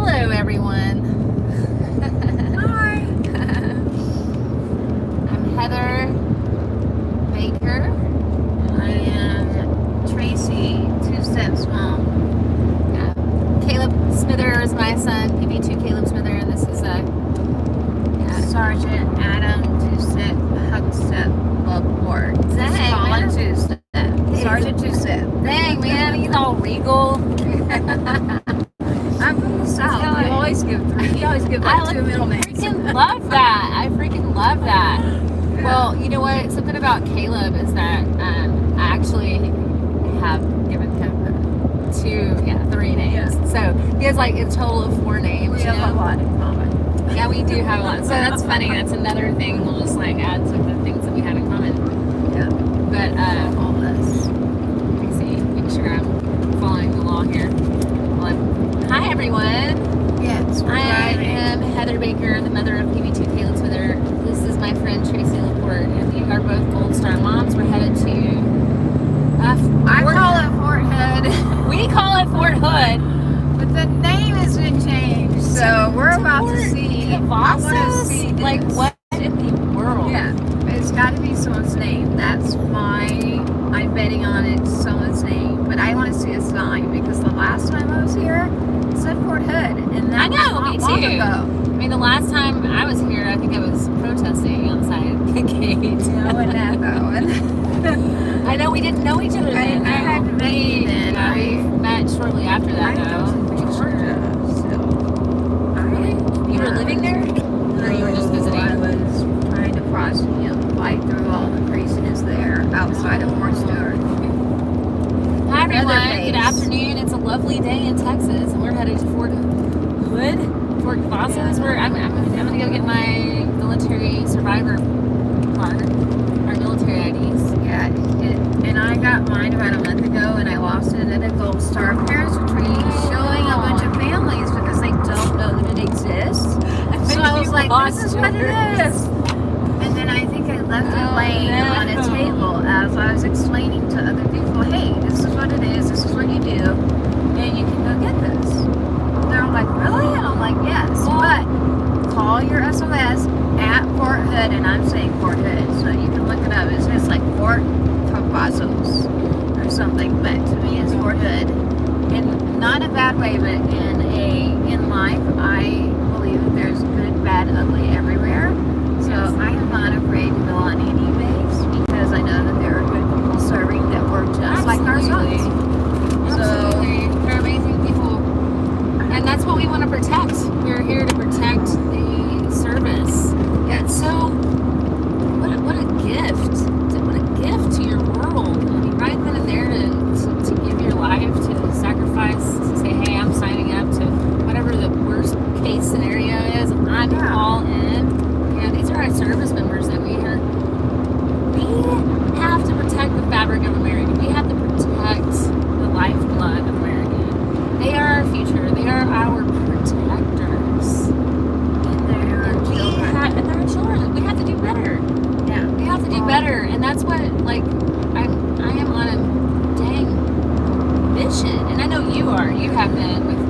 Hello, everyone. Hi. I'm Heather Baker. I am Tracy, 2 Steps Mom. Caleb Smither is my son, PB2 Caleb Smither, and this is Sergeant Adam 2-Step Huckstep Loveport. Dang, Colin man. 2-Step. Sergeant 2-Step. Dang, man, he's all regal. I'm from the South. You always give 3. You always give like 2 middle names. I freaking love that. I freaking love that. Yeah. Well, you know what? Something about Caleb is that I actually have given him 3 names. Yeah. So he has like a total of 4 names. We have a lot in common. Yeah, we do have a lot. So that's funny. That's another thing. We'll just like add to the things that we have in common. Yeah. But All this. let me see. Make sure I'm following the law here. Hi, everyone. Yes, we're I driving. am Heather Baker, the mother of PB2 Caleb Smither. This is my friend Tracy Laporte, and we are both Gold Star moms. We're headed to I call it Fort Hood. We call it Fort Hood. But the name has been changed, so we're about to see. I want to see this. Like, what in the world? Yeah, it's got to be someone's name. That's I'm betting on it's someone's name. But I want to see a sign because the last time I was here, it said Fort Hood, and that I know, was me not long too. ago. I mean, the last time I was here, I think I was protesting outside the gate. No, and that though. I know we didn't know each other then. I hadn't met you then. We met shortly after that, I though. was in Georgia, so You were living there? Or you were just visiting? I was trying to fight through all the craziness there outside of Fort Stewart. Hi, everyone. Leatherface. Good afternoon. It's a lovely day in Texas, and we're headed to Fort Hood, Fort Vassos. I'm going to go get my military survivor card, our military IDs. Yeah, and I got mine about a month ago, and I lost it at a Gold Star Parents Retreat, showing a bunch of families because they don't know that it exists. So I was like, this is what it is. And then I think I left it laying on a table as I was explaining to other people, hey, this is what it is, this is what you do, and you can go get this. They're all like, really? And I'm like, yes, but call your SOS at Fort Hood, and I'm saying Fort Hood, so you can look it up. It's just like Fort Cavazos or something, but to me it's Fort Hood. And not in a bad way, but in life, I believe that there's good, bad, ugly everywhere. So I am not afraid to go on any base because I know that there are good people serving that work just like our sons. Absolutely. They're amazing people. And that's what we want to protect. We're here to protect the service. Yeah, it's so, what a gift. What a gift to your world. I mean, right then and there to give your life, to sacrifice, to say, hey, I'm signing up to whatever the worst case scenario is. I'm all in. You know, these are our service members that we have to protect the fabric of America. We have to protect the lifeblood of America. They are our future. They are our protectors. And they're our children. And they're our children. We have to do better. Yeah. We have to do better. And that's what, like, I am on a dang mission. And I know you are. You have been with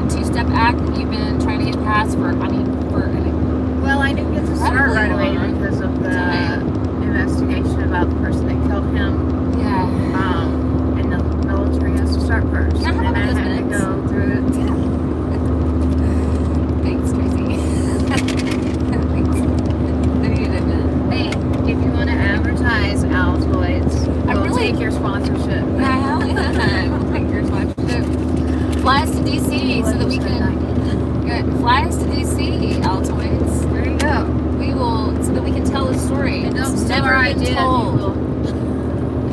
the Two-Step Act. And you've been trying to get passed for Well, I didn't get to start right away because of the investigation about the person that killed him. yeah. And the military has to start first. Can I have and I one of those had to minutes? go through it. Thanks, Tracy. Thanks. I needed a minute. Hey, if you want to advertise Altoids, we'll take your sponsorship. Hell yeah. We'll take your sponsorship. Fly us to DC so that we can. Good. Fly us to DC, Altoids. There you go. We will, so that we can tell the story. And don't It's steal never our been idea. told.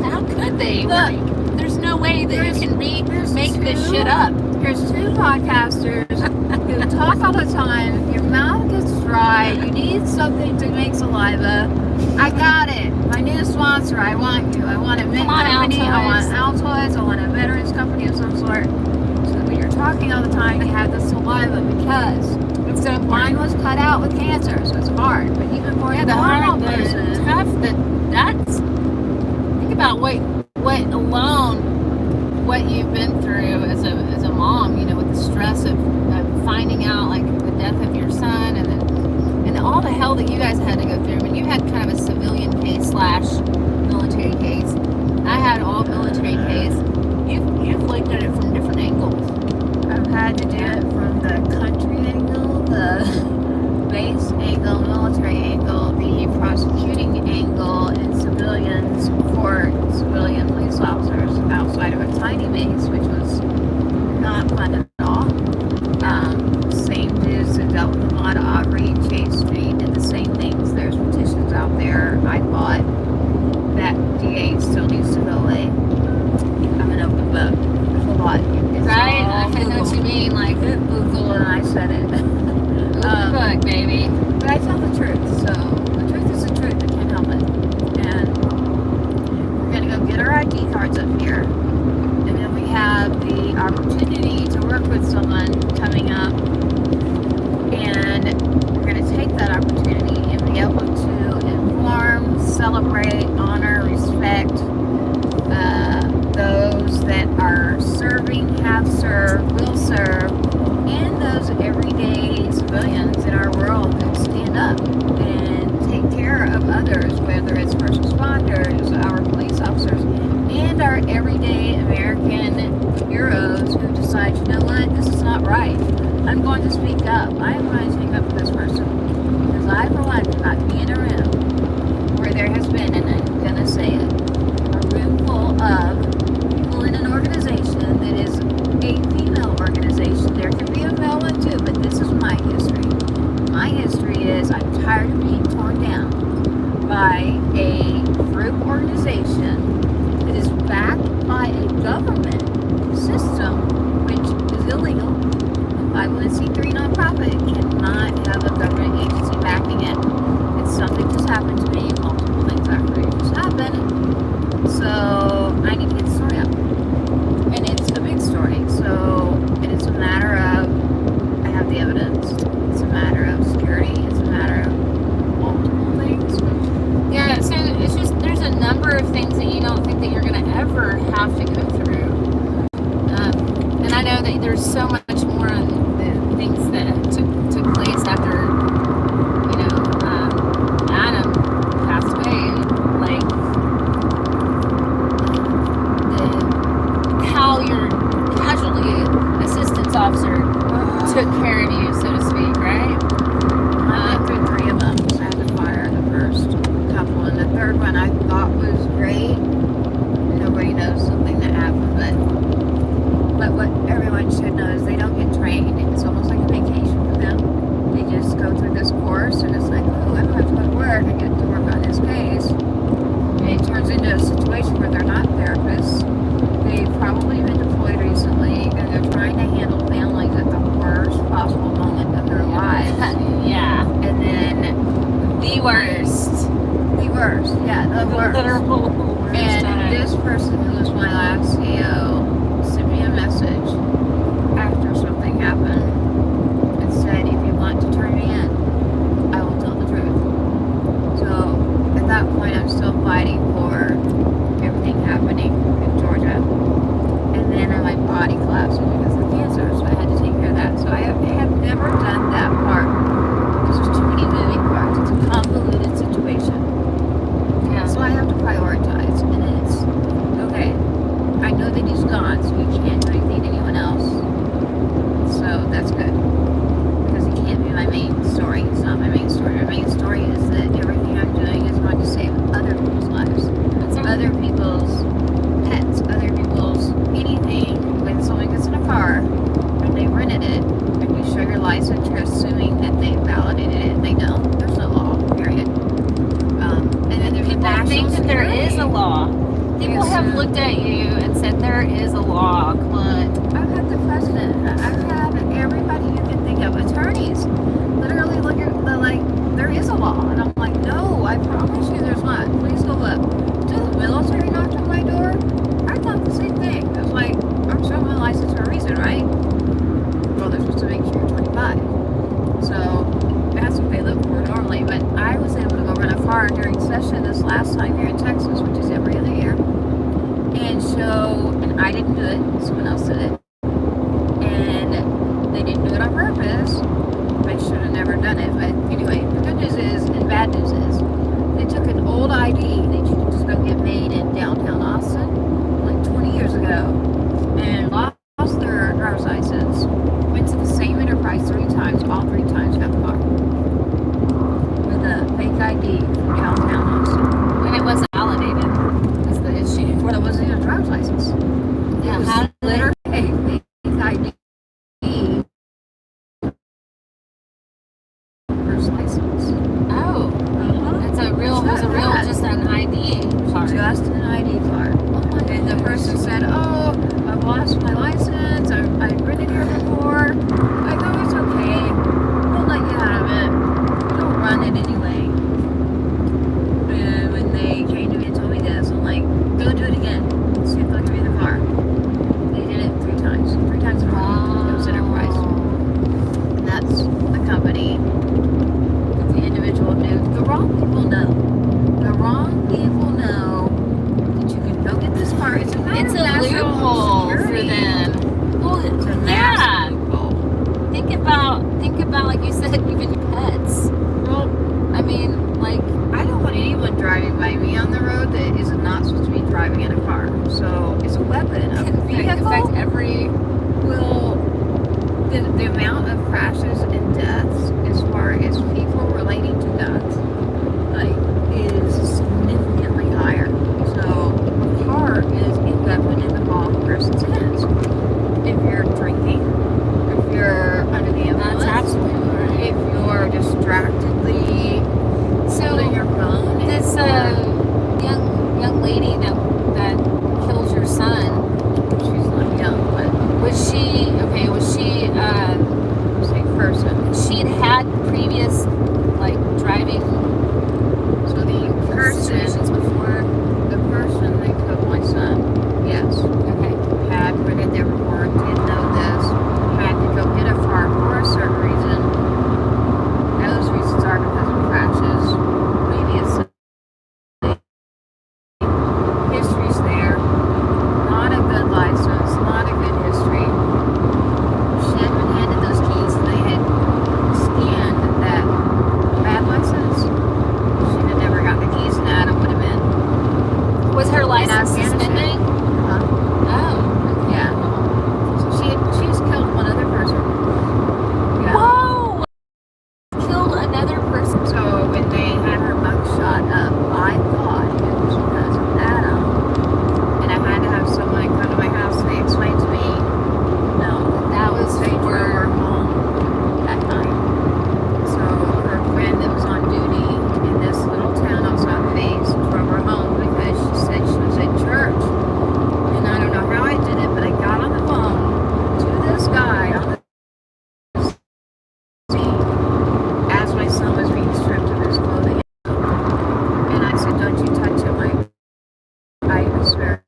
How could they? Look, There's no way that you can make this shit up. There's 2 podcasters who talk all the time. Your mouth gets dry. You need something to make saliva. I got it. My new sponsor. I want you. I want a mint company. I want Altoids. I want a veterans company of some sort. So when you're talking all the time, you have the saliva because It's so mine was cut out with cancer, so it's hard. But even for a normal person, tough. That's. Think about what alone, what you've been through as a mom. You know, with the stress of finding hell that you guys had to go through. When you had kind of a civilian case slash military case, I had all military case. You've looked at it from different angles. I've had to do it from the country angle, the base angle, military angle, the prosecuting angle, and civilians for civilian police officers outside of a tiny base, which was not fun at all. Same dudes that dealt with a lot of Aubrey, Chase Street, did the same things. There's petitions out there. I thought that DA still needs to go away. I'm an open book. There's a lot. It's Right? all I know what you mean. Like, Google, and I said it. book, baby. But I tell the truth, so the truth is the truth. I can't help it. And we're gonna go get our ID cards up here, and then we have the opportunity to work with someone coming up, and we're gonna take that opportunity and be able to inform, celebrate, honor, respect those that are serving, have served, will serve, and those everyday civilians in our world that stand up and take care of others, whether it's first responders, our police officers, and our everyday American heroes who decide, you know what, this is not right. I'm going to speak up. I am going to take up for this person. Because I, for one, cannot be in a room where there has been, and I'm going to say it, a room full of people in an organization that is a female organization. There can be a male one too, but this is my history. My history is I'm tired of being torn down by a group organization that is backed by a government system, which is illegal. A 501c3 nonprofit cannot have a government agency backing it. It's something just happened to me. Multiple things actually just happened. So I need to get the story up. And it's a big story. So it's a matter of, I have the evidence. It's a matter of security. It's a matter of multiple things. Yeah, so it's just, there's a number of things that you don't think that you're going to ever have to go through. And I know that there's so much more on the things that took place after, you know, Adam passed away. Like, how your casualty assistance officer took care of you, so to speak, right? I went through 3 of them. So I had to fire the first couple, and the third one I thought was great. Nobody knows something that happened, but what everyone should know is they don't get trained. It's almost like a vacation for them. They just go through this course, and it's like, oh, I don't have to go to work. I get to work on this case. And it turns into a situation where they're not therapists. They've probably been deployed recently, and they're trying to handle families at the worst possible moment of their lives. Yeah. And then The worst. the worst, yeah, the worst. Literal worst And time. this person who was my last CEO sent me a message after something happened and said, if you want to turn me in, I will tell the truth. So at that point, I'm still fighting for everything happening in Georgia. And then my body collapsing because of cancer, so I had to take care of that. So I have never done that part because there's too many moving parts. It's a convoluted situation. Yeah. So I have to prioritize, and it's okay. I know that he's gone, so he can't do anything to anyone else. So that's good because he can't be my main story. It's not my main story. My main story is that everything I'm doing is going to save other people's lives, other people's pets, other people's anything. When someone gets in a car and they rented it, and you show your license, you're assuming that they validated it. They don't. There's no law. Period. And then there's People think that there is a law. People have looked at you and said there is a law. Come on. I've had the president. I've had everybody you can think of. Attorneys literally look at the like, there is a law. And I'm like, no, I promise you there's not. Please go look. Until the military knocked on my door, I thought the same thing. I was like, I'm showing my license for a reason, right? Well, they're supposed to make sure you're 25. So that's what they look for normally. But I was able to go run a car during session this last time here in Texas, which is every other year. And I didn't do it, someone else did it. And they didn't do it on purpose. I should have never done it. But anyway, the good news is downtown Austin like 20 years ago and lost their driver's license. Went to the same enterprise 3 times. All 3 times got the car with a fake ID from downtown Austin. And it wasn't validated. That's the issue. Well, it wasn't even a driver's license. Yeah, It was how did they- literally a fake ID driver's license. Oh, it's a real. It was a real, just an ID card. Just an ID card. And the person said, "Oh, I've lost my license. I've ridden here before." I go, "It's okay. We'll let you have it. Don't run it anyway." And when they came to me and told me this, I'm like, "Go do it again. See if they'll give you the car." They did it 3 times. 3 times in a row. It was Enterprise. And that's the company that the individual knew. The wrong people know. The wrong people know that you can go get this car. It's a matter It's of a national loophole for security. them. Well, It's a yeah. massive loophole. Think about, like you said, even pets. Well, I mean, like, I don't want anyone driving by me on the road that is not supposed to be driving in a car. So it's a weapon. A can vehicle affect every. will the amount of crashes and deaths as far as people relating to guns like is significantly higher. So a car is a weapon in the wrong person's hands. If you're drinking, if you're under the influence, That's absolutely right. if you're distractedly holding your phone, This young lady that killed your son. she's not young, but Was she okay? Was she same person. she'd had previous like driving So the person, situations before? the person that killed my son, yes, Okay. had rented their report, didn't know this, had to go get a car for a certain reason. Those reasons are because of crashes, previously. History's there. Not a good license, not a good history. She had been handed those keys and they had scanned that bad license. She'd have never got the keys and Adam would have been. Was her In license Afghanistan. suspended? Uh-huh. Oh. Yeah. So she's killed one other person. Yeah. Whoa! Killed another person. So when they had her mug shot up, I thought it was because of Adam. And I had to have someone come to my house and they explained to me, no, That was they drove her home that night. So her friend that was on duty in this little town outside the base drove her home because she said she was at church. And I don't know how I did it, but I got on the phone to this guy on the scene as my son was being stripped of his clothing. And I said, "Don't you touch him. I swear,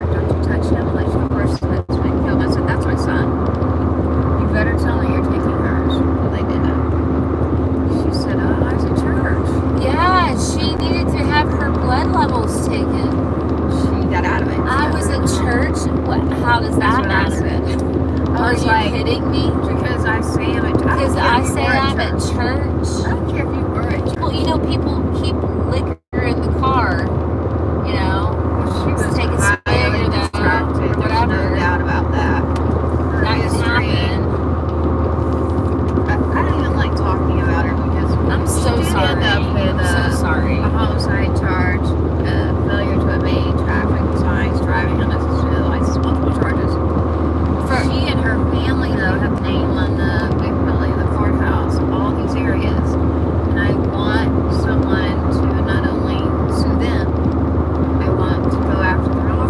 don't you touch him unless you're the person that's been killed." I said, "That's my son. You better tell me you're taking hers." Well, they didn't. She said, "Oh, I was at church." Yeah, she needed to have her blood levels taken. She got out of it. I was at church. What? How does That's that what I matter? said. I Are was you like, kidding me? because I say I'm at church. Because I say I'm at I church. don't care if you were at church. Well, you know, people keep liquor in the car. You know, She was take a highly swig or distracted. There's whatever. no doubt about that. Her that can history. happen. I don't even like talking about her because I'm so she did sorry. end up with I'm so sorry. a homicide charge, failure to obey traffic signs, driving on unnecessary license, multiple charges. She and her family, though, have the name on the big building, the courthouse, all these areas. And I want someone to not only sue them, I want to go after the real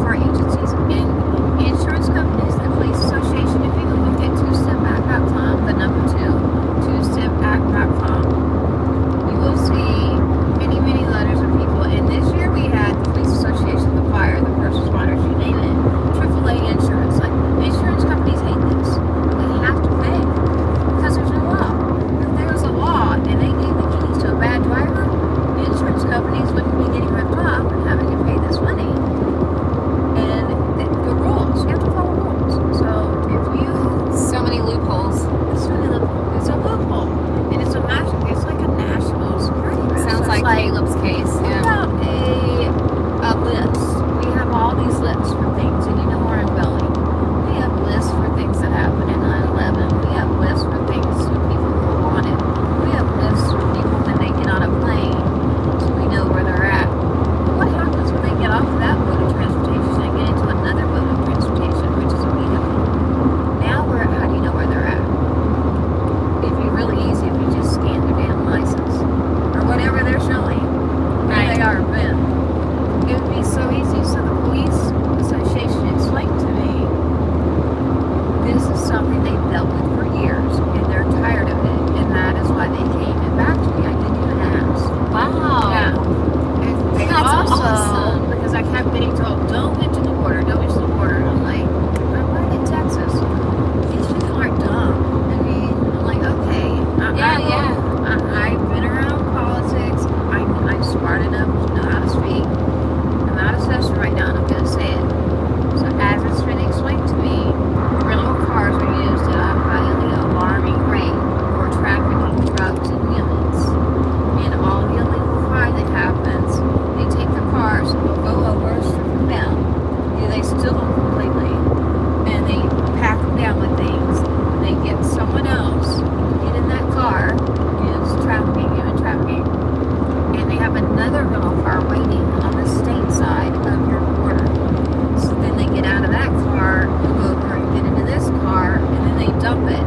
stop it.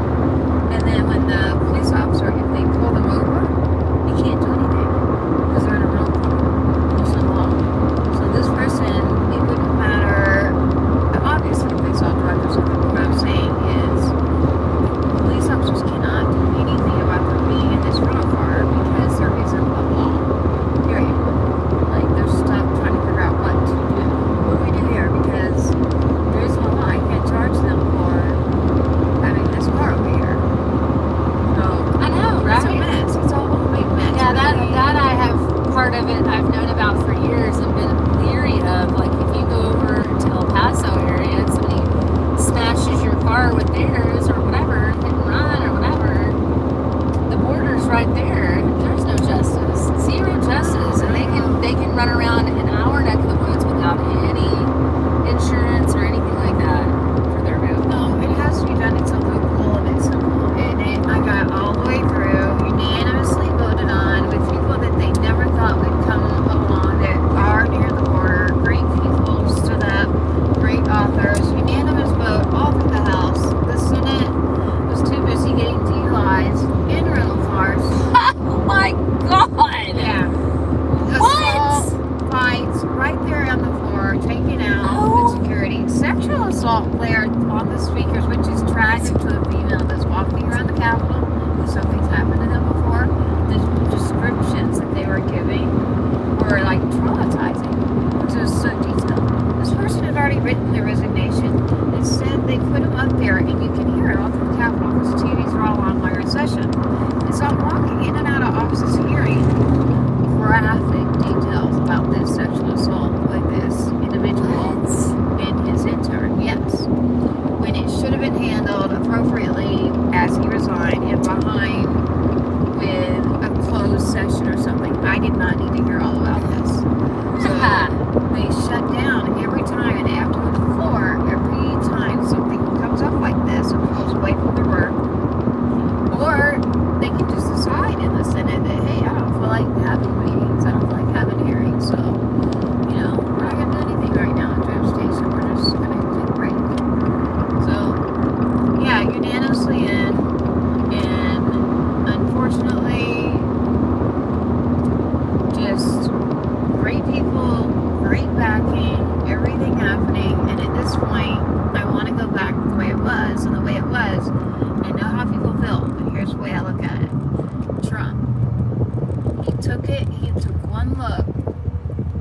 And then when the police officer, if they pull them over, they can't do anything because they're in a rental car. There's no law. So this person, it wouldn't matter. Obviously, if they saw drugs or something. But what I'm saying is, police officers cannot do anything about them being in this rental car because there isn't a law. Period. Like they're stuck trying to figure out what to do. What do we do here? Because there is no law. I can't charge them for having this car over here. So I know, right? it's a mess. It's a whole big mess. Yeah, really. that I have part of it I've known about for years and been leery of. Like if you go over to El Paso area and somebody smashes your car with theirs or whatever, hit and run or whatever, the border's right there. There's no justice. Zero justice. And they can run around in our neck of the woods without any insurance or anything like that for their vehicle. No, it has to be done. It's a loophole and it's simple. And I got all the way through, unanimously voted on with people that they never thought would come along that are near the border. Great people stood up, great authors, unanimous vote all through the House. The Senate was too busy getting DUIs in rental cars. Oh my God! Yeah. What? Assault fights right there on the floor, taken out Oh. with security. Sexual assault blared on the speakers, which is tragic to a female that's walking around the Capitol. If something's happened to them before, the descriptions that they were giving were like traumatizing, which is so detailed. This person had already written their resignation. It said they put him up there, and you can hear it all through the Capitol because the TVs are all on while you're in session. And so I'm walking in and out of offices hearing graphic details about this sexual assault with this individual and his intern. Yes. When it should have been handled appropriately as he resigned and behind with a closed session or something. I did not need to hear all about this. So they shut down every time and they have to go to the floor every time something comes up like this or goes away from their work. Or they can just decide in the Senate that, hey, I don't feel like having meetings, I don't feel like having hearings, so, you know, we're not going to do anything right now in transportation, we're just going to take a break. So, yeah, unanimously in, and unfortunately, just great people, great backing, everything happening, and at this point, I want to go back the way it was, and the way it was, I know how people feel, but here's the way I look at it. Trump. He took one look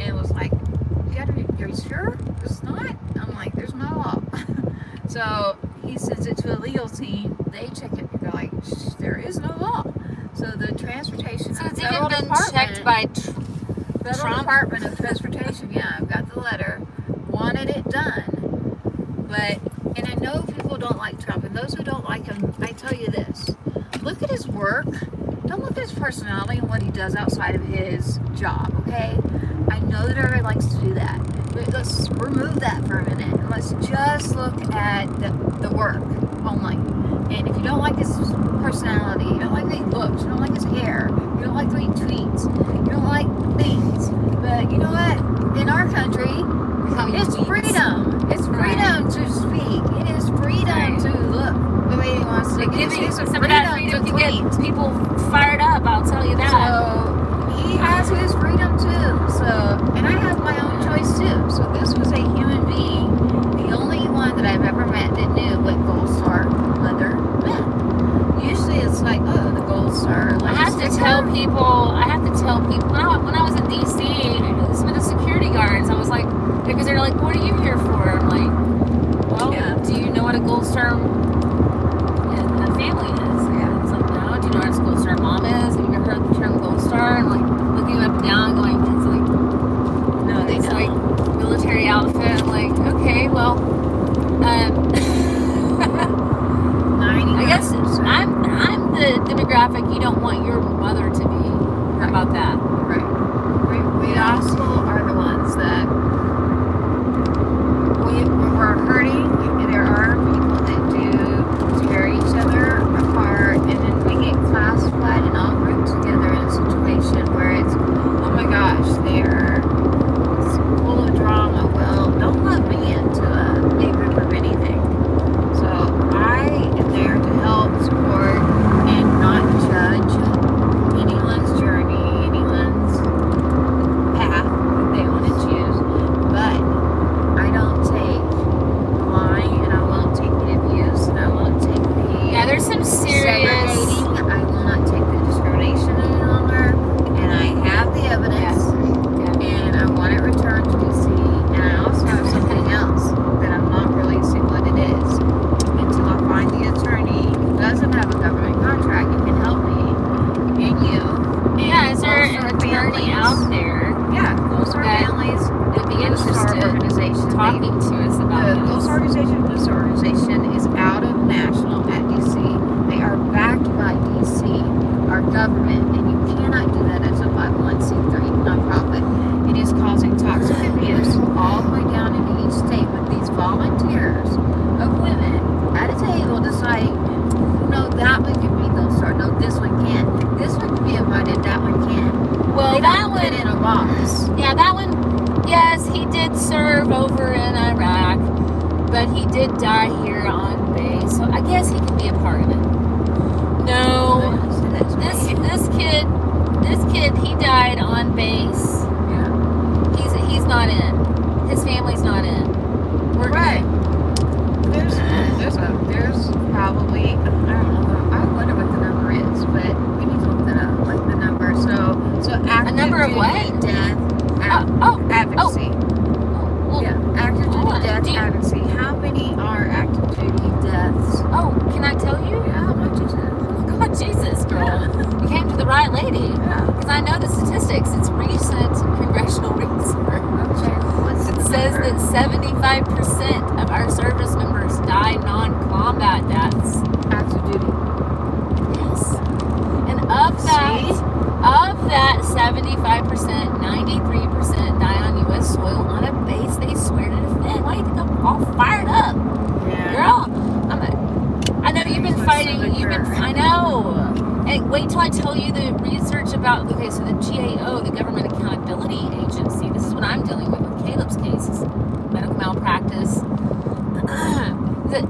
and was like, you're sure it's not? I'm like, there's no law. So he sends it to a legal team, they check it, and they're like, there is no law. So the transportation, So it's federal even been department, checked by Federal Trump? Department of Transportation, yeah, I've got the letter, wanted it done. But, and I know people don't like Trump, and those who don't like him, I tell you this, look at his work, don't look at his personality and what he does outside of his job, okay? I know that everybody likes to do that, but let's remove that for a minute, and let's just look at the work only. And if you don't like his personality, you don't like the way he looks, you don't like his hair, you don't like the way he tweets, you don't like things, but you know what? In our country, it's freedom. It's freedom to speak. It is freedom to look the way he wants to. Giving some of that freedom to get people fired up, I'll tell you that. So he has his freedom too. So, and I have my own choice too. So this was a human being, the only one that I've ever met that knew what Gold Star leather meant. Usually it's like, oh, the Gold Star leather I have to tell people, when I was in DC, some of the security guards, I was like, because they're like, what are you here for? I'm like, well, do you know what a Gold Star in the family is? Yeah. It's like, no. Do you know what a Gold Star mom is? Have you ever heard the term Gold Star? I'm like, looking up and down, going, it's like, no, they know. Like military outfit. I'm like, okay, well, I guess I'm the demographic you don't want your mother to be. How about that? Right. We also are the ones that we're hurting. There are people that do tear each other apart, and then we get classified and all grouped together in a situation where it's, oh my gosh, they're full of drama. Well, don't let me into a big group of anything. So I am there to help government, and you cannot do that as a 501c3 nonprofit. It is causing toxic abuse all the way down into each state with these volunteers of women at a table deciding, no, that one can be Gold Star, no, this one can't. This one can be invited, that one can't. Well, They that don't one, fit in a box. yeah, that one, yes, he did serve over in Iraq, but he did die here on base, so I guess he can be a part of it. No, this kid, he died on base. Yeah. He's not in. His family's not in. We're Right. There's probably, I don't know, I wonder what the number is, but we need to look that up, like the number. So active A number of duty what? death advocacy. Well, Yeah, active hold duty on. death Do you- advocacy. How many are active duty deaths? Oh, can I tell you? Yeah, I want you to. Oh God, Jesus, girl. You came to the right lady. Yeah. Because I know the statistics. It's recent congressional research. Okay. What's It the says number? that 75% of our service members die non-combat deaths. Active duty. Yes. And of that 75%, 93% die on U.S. soil on a base they swear to defend. Why do you think I'm all fired up? Yeah. Girl, I know you've been fighting. I know. And wait till I tell you the research about. Okay, so the GAO, the Government Accountability Agency. This is what I'm dealing with Caleb's cases, medical malpractice. That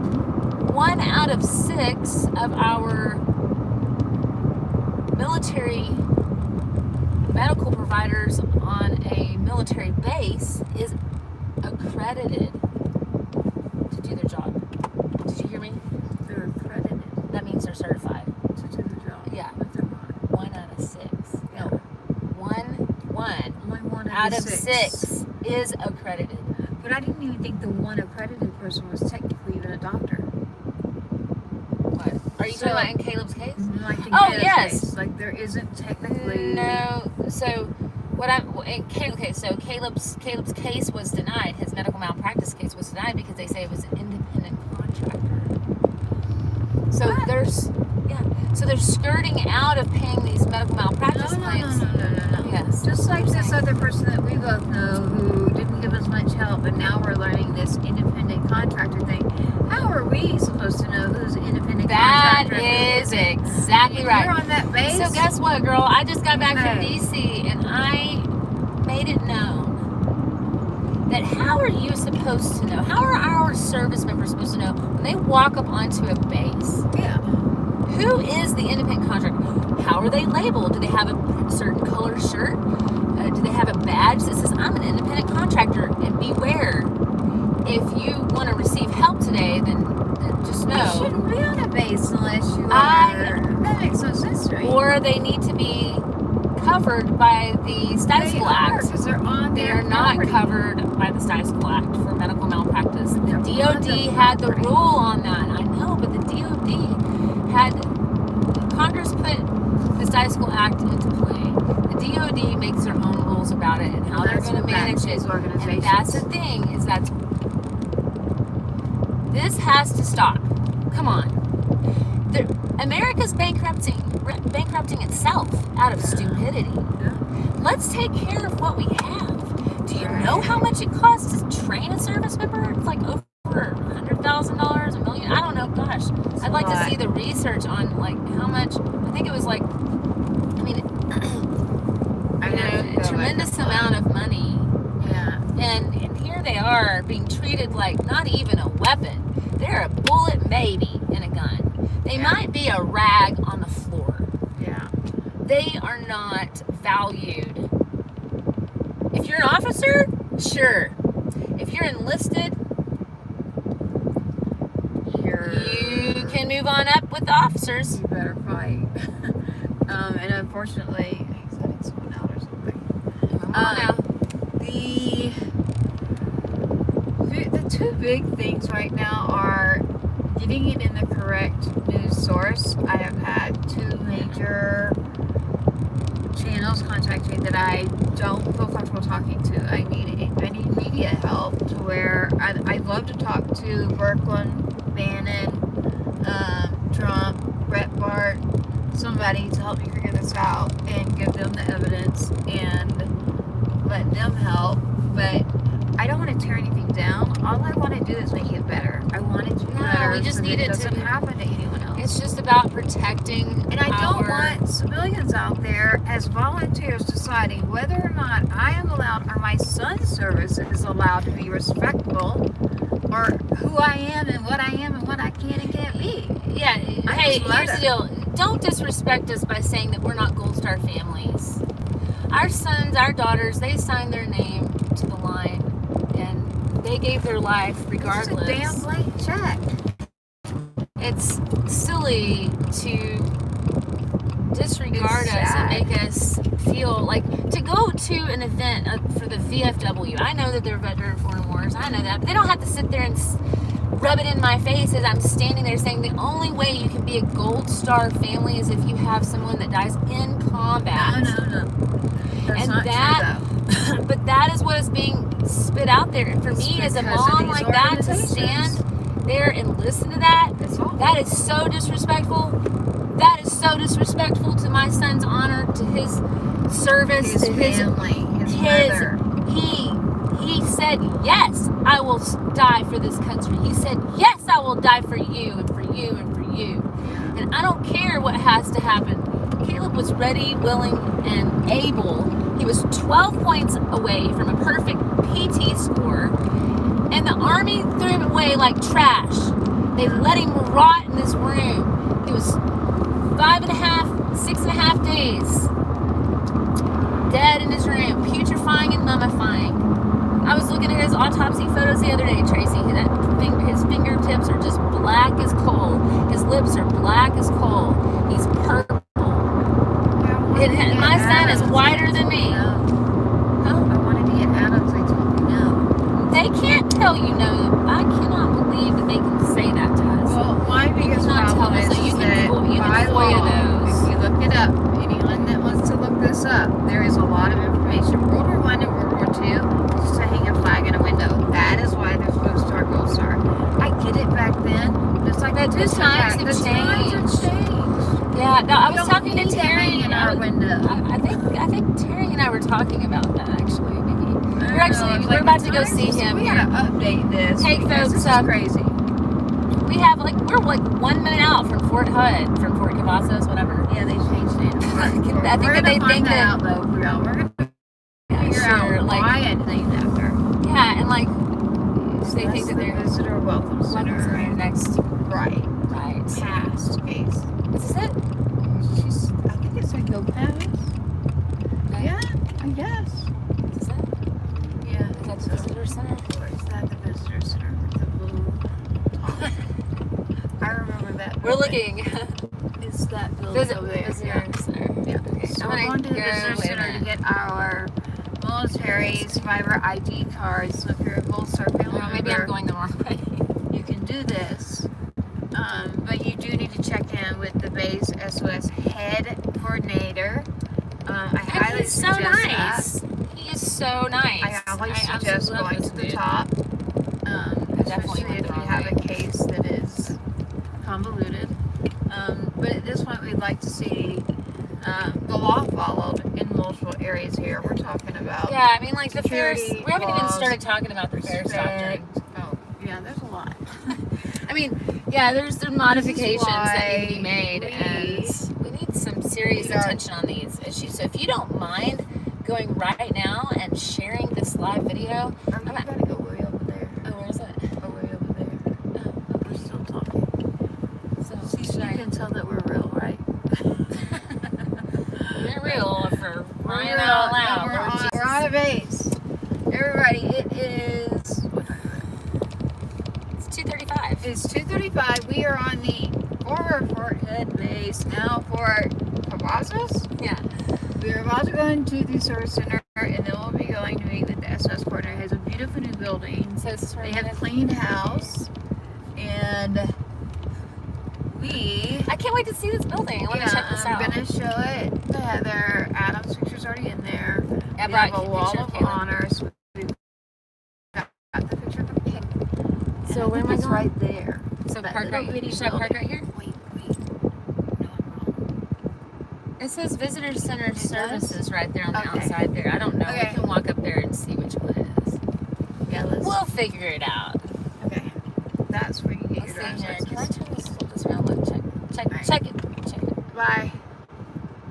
1 out of 6 of our military medical providers on a military base is accredited to do their job. Did you hear me? They're accredited That means they're certified. to do the job. Yeah. But they're not. 1 out of 6. Yeah. No, one Only one out of 6 is accredited. But I didn't even think the one accredited person was technically even a doctor. What? Are you So- talking about in Caleb's case? Like in Oh, Caleb's yes. case. Like there isn't technically. No. So what so Caleb's case was denied. His medical malpractice case was denied because they say it was an independent contractor. So What? they're skirting out of paying these medical malpractice claims. No. Yes. Just like You're this saying. other person that we both know who didn't give us much help, and now we're learning this independent contractor thing. How are we supposed to know who's an independent That contractor? is exactly right. You're on that base. So guess what, girl? I just got back from Okay. DC and I made it known that how are you supposed to know? How are our service members supposed to know when they walk up onto a base? Yeah. Who is the independent contractor? How are they labeled? Do they have a certain color shirt? Do they have a badge that says, I'm an independent contractor? And beware, if you want to receive help today, then just You know. shouldn't be on a base unless you are. That makes no sense to me. Or they need to be covered by the Styskel Act. Because they're on They their are not property. covered by the Styskel Act for medical malpractice. The They're on DOD the had the property. rule on that. I know, but the DOD had Congress put the Styskel Act into play. The DOD makes their own rules about it and how they're That's going to what manage backs it. these And organizations. that's the thing this has to stop. Come on. America's bankrupting itself out of stupidity. Yeah. Let's take care of what we have. Do you Right. know how much it costs to train a service member? It's like over $100,000, $1 million. I don't know. Gosh, I'd like to see the research on like how much. I think it was like, I mean, I you have to know, go a tremendous back and amount of money. Yeah. And here they are being treated like not even a weapon. They're a bullet maybe in a gun. They Yeah. might be a rag on the floor. Yeah. They are not valued. If you're an officer, sure. If you're enlisted, you can move on up with the officers. You better fight. And unfortunately, he's letting someone out or something. Now, The two big things right now are getting it in the correct news source. I have had 2 major channels contact me that I don't feel comfortable talking to. I need media help to where I'd love to talk to Birkeland, Bannon, Trump, Breitbart, somebody to help me figure this out and give them the evidence and let them help. But I don't want to tear anything down. All I want to do is make it better. I want it to be better. We just so need that it doesn't to happen to anyone else. It's just about protecting. And I don't want civilians out there as volunteers deciding whether or not I am allowed or my son's service is allowed to be respectful, or who I am and what I am and what I can and can't be. Yeah. Hey, here's the deal. Don't disrespect us by saying that we're not Gold Star families. Our sons, our daughters, they signed their name to the line, and they gave their life regardless. It's a damn blank check. It's silly to disregard us and make us feel like to go to an event for the VFW. I know that they're veteran foreign wars. I know that, but they don't have to sit there and rub it in my face as I'm standing there saying the only way you can be a Gold Star family is if you have someone that dies in combat. No. That's and not that, true, though. but that is what is being spit out there. And for me, as a mom like that, to stand there and listen to that, that is so disrespectful. That is so disrespectful to my son's honor, to his service, his to family, his mother. He said, yes, I will die for this country. He said, yes, I will die for you and for you and for you. And I don't care what has to happen. Caleb was ready, willing, and able. He was 12 points away from a perfect PT score. And the Army threw him away like trash. They let him rot in this room. He was 6.5 days dead in his room, putrefying and mummifying. I was looking at his autopsy photos the other day, Tracy. His fingertips are just black as coal. His lips are black as coal. He's purple. My son is whiter than me. I wanted to get Adams. I told you no. They can't tell you no. I cannot believe that they can say that to us. Well, my biggest problem is that you that by can law, those. if you look it up, anyone that wants to look this up, there is a lot of information. World War I and World War II, just to hang a flag in a window. That is why they're supposed to start Gold Star. I get it back then. Just like the times have changed. Yeah, no, I was talking to Terry in our window. I think Terry and I were talking about that actually. Maybe we're about to go see him. We gotta update this. Hey folks, this is crazy. We're like 1 minute out from Fort Hood, from Fort Cavazos, whatever. Yeah, they changed it. I think that they think that out though. We're gonna figure out why it's named after. Yeah, and like so they think that they're visitor welcome center next. Right. Past case. Is this it? I think it's a go past. Okay. Yeah, I guess. Is that? Yeah. Is that the visitor center? Or is that the visitor center with the blue top? I remember that. We're looking. It's that building over there. Visitor center. Yeah. Okay. So we're going to the visitor center to get our military survivor ID cards. So if you're a Gold Star family member, maybe I'm going the wrong way. You can do this. But you do need to check in with the base SOS head coordinator. I highly suggest that. He is so nice. I always suggest going to the top. Especially if you have a case that is convoluted. But at this point, we'd like to see the law followed in multiple areas here. We're talking about like the fairs. We haven't even started talking about the fair doctrine. Oh, yeah, there's a lot. There's the modifications that need to be made, and we need some serious attention on these issues. So if you don't mind going right now and sharing this live video, I'm going to go way over there. Oh, where is it? Oh, way over there. Oh, we're still talking. So you can tell that we're real, right? We're real for crying out loud. We're on a base. Everybody, it is... It's 2:35. It's 2:35. We are on the former Fort Hood base, now Fort Cavazos. Yeah. We're about to go into the service center, and then we'll be going to meet with the SOS coordinator. It has a beautiful new building. So this is where they have a clean house, and I can't wait to see this building. I want to check this out. I'm going to show it to Heather. Adam's picture's already in there. I we have a wall of honors. We've got the picture of the pig. So where am I going? Right there. So should I park right here? Wait. No, I'm wrong. It says Visitor Center does? Services right there on the Okay. outside there. I don't know. Okay. We can walk up there and see which one it is. Yeah, We'll figure it out. Okay. That's where you get Let's your see driver's here. Can I license. turn this around? Look, check Right. it. Check it. Bye.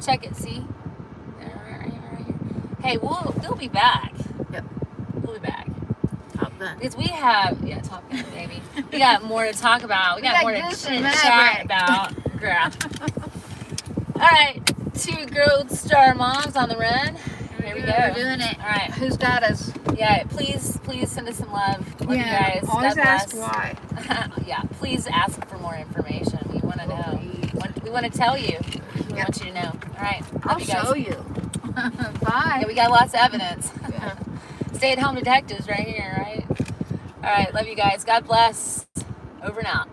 Check it. See? There, right here. Hey, we'll be back. Yep. We'll be back. Top Gun. Because we have, Top Gun, baby. We got more to talk about. We got more to Goose chit and chat Maverick. about. Girl. All right. 2 Gold Star moms on the run. Here we go. We're doing it. All right. Who's got us? Yeah, please send us some love. Love you guys. Always God ask bless. why. Yeah, please ask for more information. We want to know. Please. We want to tell you. We Yep. want you to know. All right. I'll Love you guys. show you. Bye. Yeah, we got lots of evidence. Yeah. Stay-at-home detectives right here, right? All right. Love you guys. God bless. Over and out.